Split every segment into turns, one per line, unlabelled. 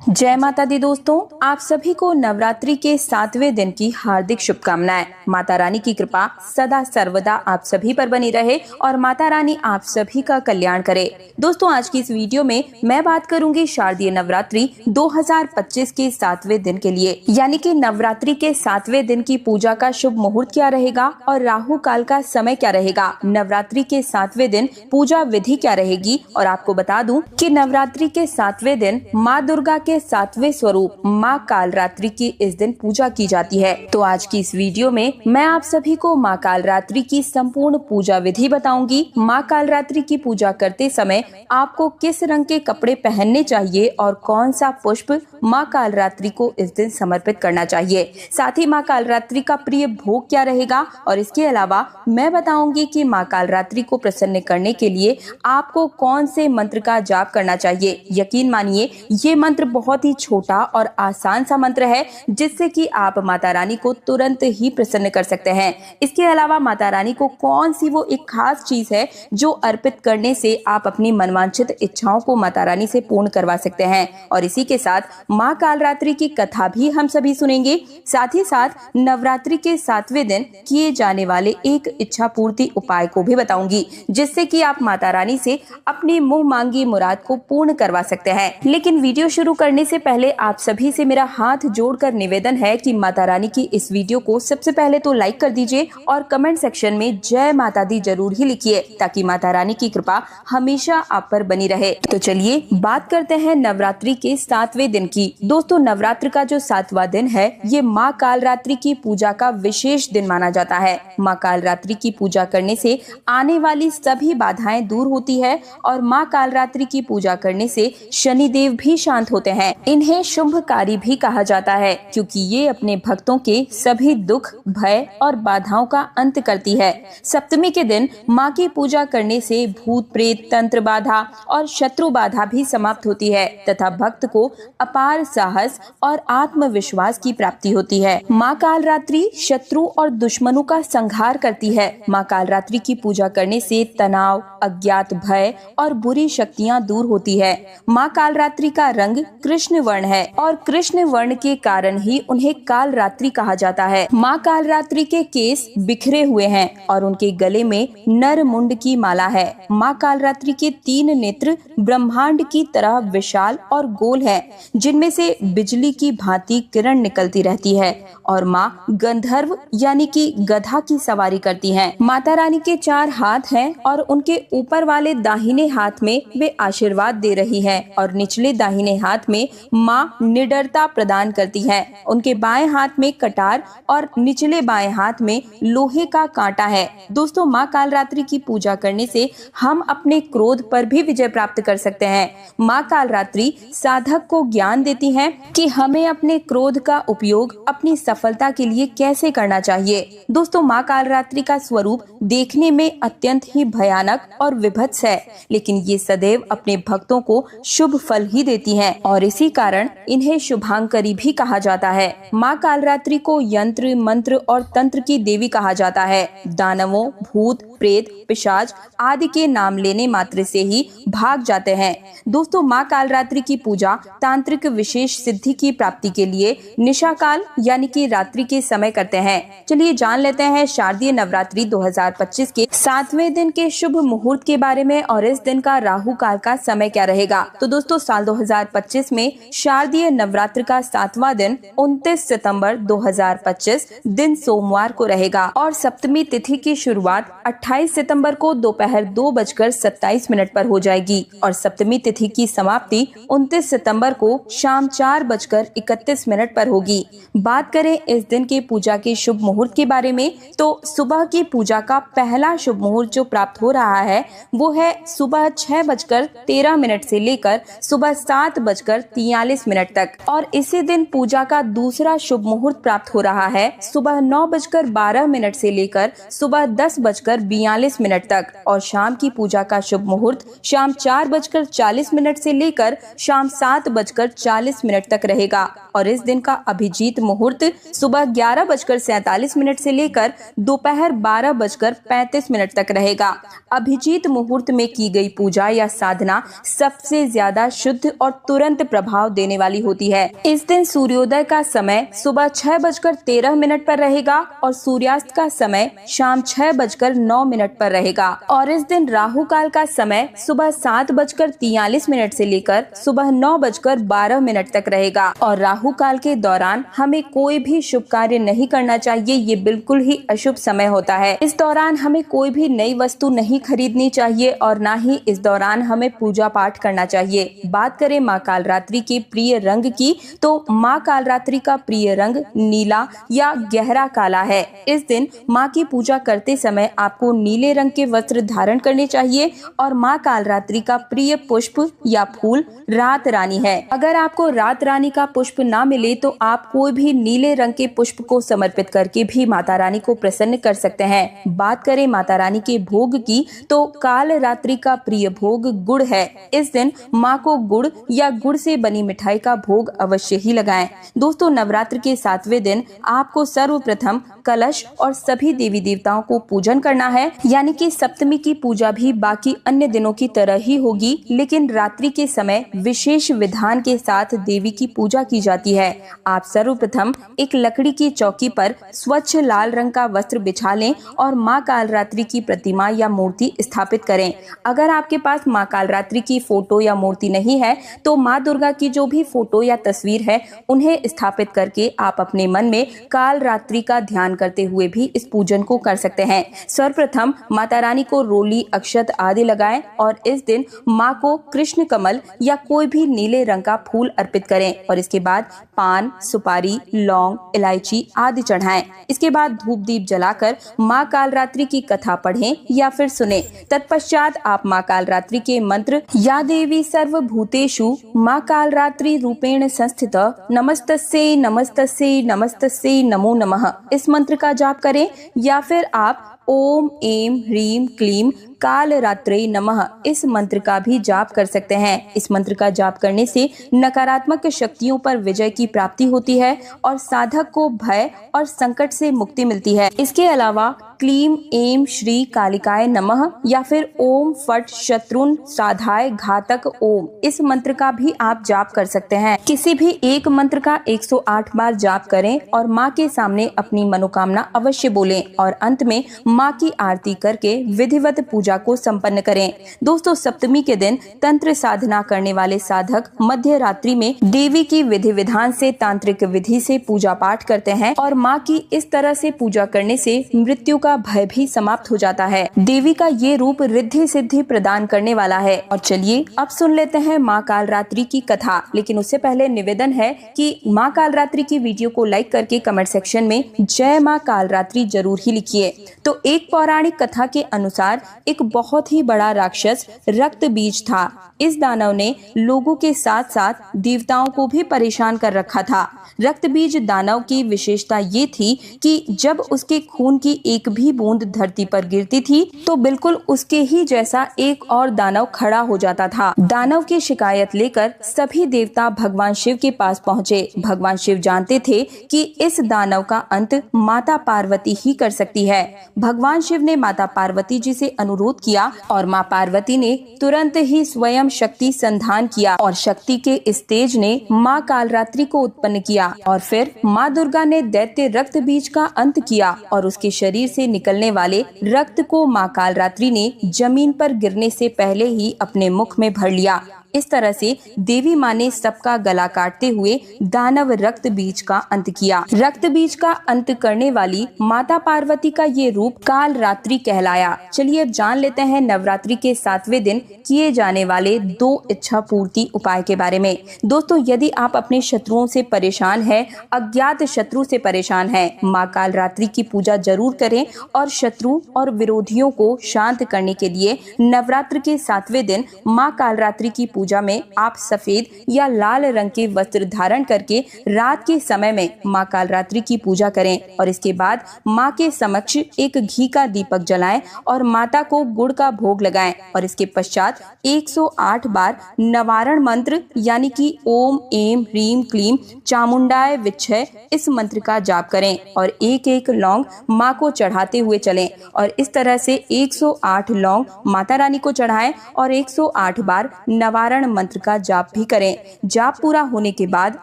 जय माता दी दोस्तों, आप सभी को नवरात्रि के 7वें दिन की हार्दिक शुभकामनाएं। माता रानी की कृपा सदा सर्वदा आप सभी पर बनी रहे और माता रानी आप सभी का कल्याण करे। दोस्तों, आज की इस वीडियो में मैं बात करूंगी शारदीय नवरात्रि 2025 के 7वें दिन के लिए, यानी कि नवरात्रि के 7वें दिन की पूजा का शुभ मुहूर्त क्या रहेगा और राहु काल का समय क्या रहेगा। नवरात्रि के 7वें दिन पूजा विधि क्या रहेगी और आपको बता दूं कि नवरात्रि के 7वें दिन माँ दुर्गा के 7वें स्वरूप माँ कालरात्रि की इस दिन पूजा की जाती है। तो आज की इस वीडियो में मैं आप सभी को माँ कालरात्रि की संपूर्ण पूजा विधि बताऊंगी। माँ कालरात्रि की पूजा करते समय आपको किस रंग के कपड़े पहनने चाहिए और कौन सा पुष्प माँ कालरात्रि को इस दिन समर्पित करना चाहिए। साथ ही माँ कालरात्रि का प्रिय भोग क्या रहेगा और इसके अलावा मैं बताऊंगी कि माँ कालरात्रि को प्रसन्न करने के लिए आपको कौन से मंत्र का जाप करना चाहिए। यकीन मानिए, ये मंत्र बहुत ही छोटा और आसान सा मंत्र है जिससे कि आप माता रानी को तुरंत ही प्रसन्न कर सकते हैं। इसके अलावा माता रानी को कौन सी वो एक खास चीज है जो अर्पित करने से आप अपनी मनवांछित इच्छाओं को माता रानी से पूर्ण करवा सकते हैं। और इसी के साथ माँ कालरात्रि की कथा भी हम सभी सुनेंगे। साथ ही साथ नवरात्रि के 7वें दिन किए जाने वाले एक इच्छा पूर्ति उपाय को भी बताऊंगी, जिससे कि आप माता रानी से अपनी मुंह मांगी मुराद को पूर्ण करवा सकते हैं। लेकिन वीडियो शुरू करने से पहले आप सभी से मेरा हाथ जोड़कर निवेदन है कि माता रानी की इस वीडियो को सबसे पहले तो लाइक कर दीजिए और कमेंट सेक्शन में जय माता दी जरूर ही लिखिए, ताकि माता रानी की कृपा हमेशा आप पर बनी रहे। तो चलिए बात करते हैं नवरात्रि के 7वें दिन की। दोस्तों, नवरात्र का जो 7वां दिन है ये माँ कालरात्रि की पूजा का विशेष दिन माना जाता है। माँ कालरात्रि की पूजा करने से आने वाली सभी बाधाएं दूर होती है और माँ कालरात्रि की पूजा करने से शनिदेव भी शांत होते हैं। इन्हें शुभकारी भी कहा जाता है क्योंकि ये अपने भक्तों के सभी दुख, भय और बाधाओं का अंत करती है। सप्तमी के दिन माँ की पूजा करने से भूत प्रेत, तंत्र बाधा और शत्रु बाधा भी समाप्त होती है तथा भक्त को अपार साहस और आत्मविश्वास की प्राप्ति होती है। माँ कालरात्रि शत्रु और दुश्मनों का संहार करती है। माँ कालरात्रि की पूजा करने से तनाव, अज्ञात भय और बुरी शक्तियाँ दूर होती है। माँ कालरात्रि का रंग कृष्ण वर्ण है और कृष्ण वर्ण के कारण ही उन्हें कालरात्रि कहा जाता है। माँ कालरात्रि के केस बिखरे हुए हैं और उनके गले में नर मुंड की माला है। माँ कालरात्रि के 3 नेत्र ब्रह्मांड की तरह विशाल और गोल हैं, जिनमें से बिजली की भांति किरण निकलती रहती है और माँ गंधर्व यानी कि गधा की सवारी करती हैं। माता रानी के 4 हाथ हैं और उनके ऊपर वाले दाहिने हाथ में वे आशीर्वाद दे रही हैं और निचले दाहिने हाथ में माँ निडरता प्रदान करती है। उनके बाएं हाथ में कटार और निचले बाएं हाथ में लोहे का कांटा है। दोस्तों, माँ कालरात्रि की पूजा करने से हम अपने क्रोध पर भी विजय प्राप्त कर सकते हैं। माँ कालरात्रि साधक को ज्ञान देती हैं कि हमें अपने क्रोध का उपयोग अपनी सफलता के लिए कैसे करना चाहिए। दोस्तों, माँ कालरात्रि का स्वरूप देखने में अत्यंत ही भयानक और विभत्स है, लेकिन ये सदैव अपने भक्तों को शुभ फल ही देती हैं और इसी कारण इन्हें शुभांकरी भी कहा जाता है। माँ कालरात्रि को यंत्र, मंत्र और तंत्र की देवी कहा जाता है। दानवों, भूत, प्रेत, पिशाच आदि के नाम लेने मात्र से ही भाग जाते हैं। दोस्तों, माँ कालरात्रि की पूजा तांत्रिक विशेष सिद्धि की प्राप्ति के लिए निशा काल यानी कि रात्रि के समय करते हैं। चलिए जान लेते हैं शारदीय नवरात्रि 2025 के 7वें दिन के शुभ मुहूर्त के बारे में और इस दिन का राहु काल का समय क्या रहेगा। तो दोस्तों, साल 2025 में शारदीय नवरात्र का 7वां दिन 29 सितंबर 2025 दिन सोमवार को रहेगा और सप्तमी तिथि की शुरुआत 28 सितंबर को दोपहर 2:27 पर हो जाएगी और सप्तमी तिथि की समाप्ति 29 सितंबर को शाम 4:31 पर होगी। बात करें इस दिन के पूजा के शुभ मुहूर्त के बारे में, तो सुबह की पूजा का पहला शुभ मुहूर्त जो प्राप्त हो रहा है वो है सुबह 6:13 से लेकर सुबह 7:43 तक और इसी दिन पूजा का दूसरा शुभ मुहूर्त प्राप्त हो रहा है सुबह 9:12 से लेकर सुबह 10:42 तक और शाम की पूजा का शुभ मुहूर्त शाम 4:40 से लेकर शाम 7:40 तक रहेगा और इस दिन का अभिजीत मुहूर्त सुबह 11:47 से लेकर दोपहर 12:35 तक रहेगा। अभिजीत मुहूर्त में की गई पूजा या साधना सबसे ज्यादा शुद्ध और तुरंत प्रभाव देने वाली होती है। इस दिन सूर्योदय का समय सुबह 6:13 पर रहेगा और सूर्यास्त का समय शाम 6:09 पर रहेगा। और इस दिन राहु काल का समय सुबह 7:43 से लेकर सुबह 9:12 तक रहेगा। और राहु काल के दौरान हमें कोई भी शुभ कार्य नहीं करना चाहिए, ये बिल्कुल ही अशुभ समय होता है। इस दौरान हमें कोई भी नई वस्तु नहीं खरीदनी चाहिए और ना ही इस दौरान हमें पूजा पाठ करना चाहिए। बात करें माँ कालरात्रि के प्रिय रंग की, तो माँ कालरात्रि का प्रिय रंग नीला या गहरा काला है। इस दिन माँ की पूजा करते समय आपको नीले रंग के वस्त्र धारण करने चाहिए और माँ कालरात्रि का प्रिय पुष्प या फूल रात रानी है। अगर आपको रात रानी का पुष्प ना मिले तो आप कोई भी नीले रंग के पुष्प को समर्पित करके भी माता रानी को प्रसन्न कर सकते हैं। बात करें माता रानी के भोग की, तो काल रात्रि का प्रिय भोग गुड़ है। इस दिन माँ को गुड़ या गुड़ से बनी मिठाई का भोग अवश्य ही लगाएं। दोस्तों, नवरात्र के 7वें दिन आपको सर्वप्रथम कलश और सभी देवी देवताओं को पूजन करना है। यानी कि सप्तमी की पूजा भी बाकी अन्य दिनों की तरह ही होगी, लेकिन रात्रि के समय विशेष विधान के साथ देवी की पूजा की जाती है। आप सर्वप्रथम एक लकड़ी की चौकी पर स्वच्छ लाल रंग का वस्त्र बिछा लें और माँ कालरात्रि की प्रतिमा या मूर्ति स्थापित करें। अगर आपके पास माँ कालरात्रि की फोटो या मूर्ति नहीं है तो माँ दुर्गा की जो भी फोटो या तस्वीर है उन्हें स्थापित करके आप अपने मन में कालरात्रि का ध्यान करते हुए भी इस पूजन को कर सकते हैं। सर्वप्रथम माता रानी को रोली, अक्षत आदि लगाएं और इस दिन माँ को कृष्ण कमल या कोई भी नीले रंग का फूल अर्पित करें और इसके बाद पान, सुपारी, लौंग, इलायची आदि चढ़ाएं। इसके बाद धूप दीप जलाकर माँ कालरात्रि की कथा पढ़ें या फिर सुने। तत्पश्चात आप माँ कालरात्रि के मंत्र या देवी सर्वभूतेषु माँ कालरात्रि रूपेण संस्थित नमस्तस्यै नमस्तस्यै नमस्तस्यै नमो नमः इस मंत्र का जाप करें या फिर आप ओम ऐं ह्रीं क्लीं कालरात्रे नमः इस मंत्र का भी जाप कर सकते हैं। इस मंत्र का जाप करने से नकारात्मक शक्तियों पर विजय की प्राप्ति होती है और साधक को भय और संकट से मुक्ति मिलती है। इसके अलावा क्लीं ऐं श्री कालिकाय नमः या फिर ओम फट शत्रुन साधाय घातक ओम इस मंत्र का भी आप जाप कर सकते हैं। किसी भी एक मंत्र का 108 बार जाप करें और माँ के सामने अपनी मनोकामना अवश्य बोलें और अंत में माँ की आरती करके विधिवत पूजा को संपन्न करें। दोस्तों, सप्तमी के दिन तंत्र साधना करने वाले साधक मध्य रात्रि में देवी की विधि विधान से तांत्रिक विधि से पूजा पाठ करते हैं और माँ की इस तरह से पूजा करने से मृत्यु का भय भी समाप्त हो जाता है। देवी का ये रूप रिद्धि सिद्धि प्रदान करने वाला है। और चलिए अब सुन लेते हैं माँ कालरात्रि की कथा। लेकिन उससे पहले निवेदन है कि माँ कालरात्रि की वीडियो को लाइक करके कमेंट सेक्शन में जय माँ कालरात्रि जरूर ही लिखिए। तो एक पौराणिक कथा के अनुसार एक बहुत ही बड़ा राक्षस रक्त बीज था। इस दानव ने लोगों के साथ साथ देवताओं को भी परेशान कर रखा था। रक्त बीज दानव की विशेषता ये थी कि जब उसके खून की एक भी बूंद धरती पर गिरती थी तो बिल्कुल उसके ही जैसा एक और दानव खड़ा हो जाता था। दानव की शिकायत लेकर सभी देवता भगवान शिव के पास पहुँचे। भगवान शिव जानते थे कि इस दानव का अंत माता पार्वती ही कर सकती है। भगवान शिव ने माता पार्वती जी से अनुरोध किया और माँ पार्वती ने तुरंत ही स्वयं शक्ति संधान किया और शक्ति के इस तेज ने माँ कालरात्रि को उत्पन्न किया और फिर माँ दुर्गा ने दैत्य रक्त बीज का अंत किया और उसके शरीर से निकलने वाले रक्त को माँ कालरात्रि ने जमीन पर गिरने से पहले ही अपने मुख में भर लिया। इस तरह से देवी माँ ने सबका गला काटते हुए दानव रक्त बीज का अंत किया। रक्त बीज का अंत करने वाली माता पार्वती का ये रूप कालरात्रि कहलाया। चलिए अब जान लेते हैं नवरात्रि के 7वें दिन किए जाने वाले 2 इच्छा पूर्ति उपाय के बारे में। दोस्तों, यदि आप अपने शत्रुओं से परेशान हैं, अज्ञात शत्रु से परेशान हैं, माँ कालरात्रि की पूजा जरूर करें और शत्रु और विरोधियों को शांत करने के लिए नवरात्र के 7वें दिन माँ कालरात्रि की पूजा में आप सफेद या लाल रंग के वस्त्र धारण करके रात के समय में माँ कालरात्रि की पूजा करें और इसके बाद माँ के समक्ष एक घी का दीपक जलाएं और माता को गुड़ का भोग लगाएं और इसके पश्चात 108 बार नवारण मंत्र यानी कि ओम ऐं ह्रीं क्लीं चामुंडाय विच्छय इस मंत्र का जाप करें और एक एक लौंग माँ को चढ़ाते हुए चलें और इस तरह से 108 लौंग माता रानी को चढ़ाएं और 108 बार नवारण पारण मंत्र का जाप भी करें। जाप पूरा होने के बाद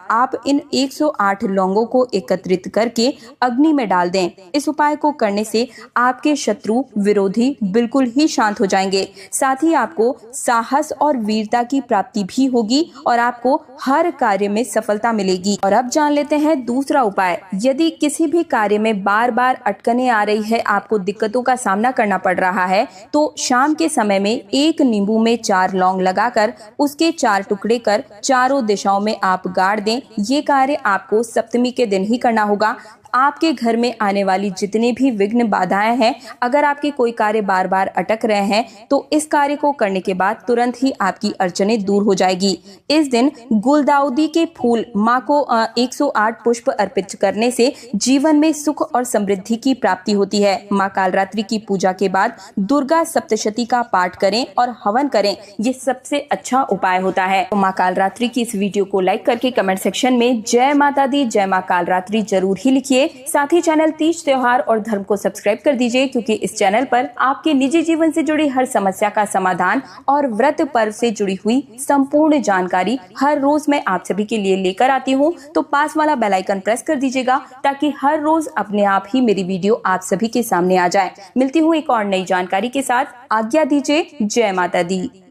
आप इन 108 लौंगों को एकत्रित करके अग्नि में डाल दें। इस उपाय को करने से आपके शत्रु विरोधी बिल्कुल ही शांत हो जाएंगे। साथ ही आपको साहस और वीरता की प्राप्ति भी होगी और आपको हर कार्य में सफलता मिलेगी। और अब जान लेते हैं दूसरा उपाय। यदि किसी भी कार्य में बार बार अटकनें आ रही है, आपको दिक्कतों का सामना करना पड़ रहा है, तो शाम के समय में एक नींबू में 4 लौंग लगाकर उसके 4 टुकड़े कर चारों दिशाओं में आप गाड़ दें। ये कार्य आपको सप्तमी के दिन ही करना होगा। आपके घर में आने वाली जितने भी विघ्न बाधाएं हैं, अगर आपके कोई कार्य बार बार अटक रहे हैं, तो इस कार्य को करने के बाद तुरंत ही आपकी अड़चनें दूर हो जाएगी। इस दिन गुलदाउदी के फूल माँ को 108 पुष्प अर्पित करने से जीवन में सुख और समृद्धि की प्राप्ति होती है। माँ कालरात्रि की पूजा के बाद दुर्गा सप्तशती का पाठ करें और हवन करें, ये सबसे अच्छा उपाय होता है। तो माँ कालरात्रि की इस वीडियो को लाइक करके कमेंट सेक्शन में जय माता दी, जय माँ कालरात्रि जरूर ही लिखिए। साथ ही चैनल तीज त्योहार और धर्म को सब्सक्राइब कर दीजिए, क्योंकि इस चैनल पर आपके निजी जीवन से जुड़ी हर समस्या का समाधान और व्रत पर्व से जुड़ी हुई संपूर्ण जानकारी हर रोज मैं आप सभी के लिए लेकर आती हूँ। तो पास वाला बेल आइकन प्रेस कर दीजिएगा, ताकि हर रोज अपने आप ही मेरी वीडियो आप सभी के सामने आ जाए। मिलती हूँ एक और नई जानकारी के साथ। आज्ञा दीजिए। जय माता दी।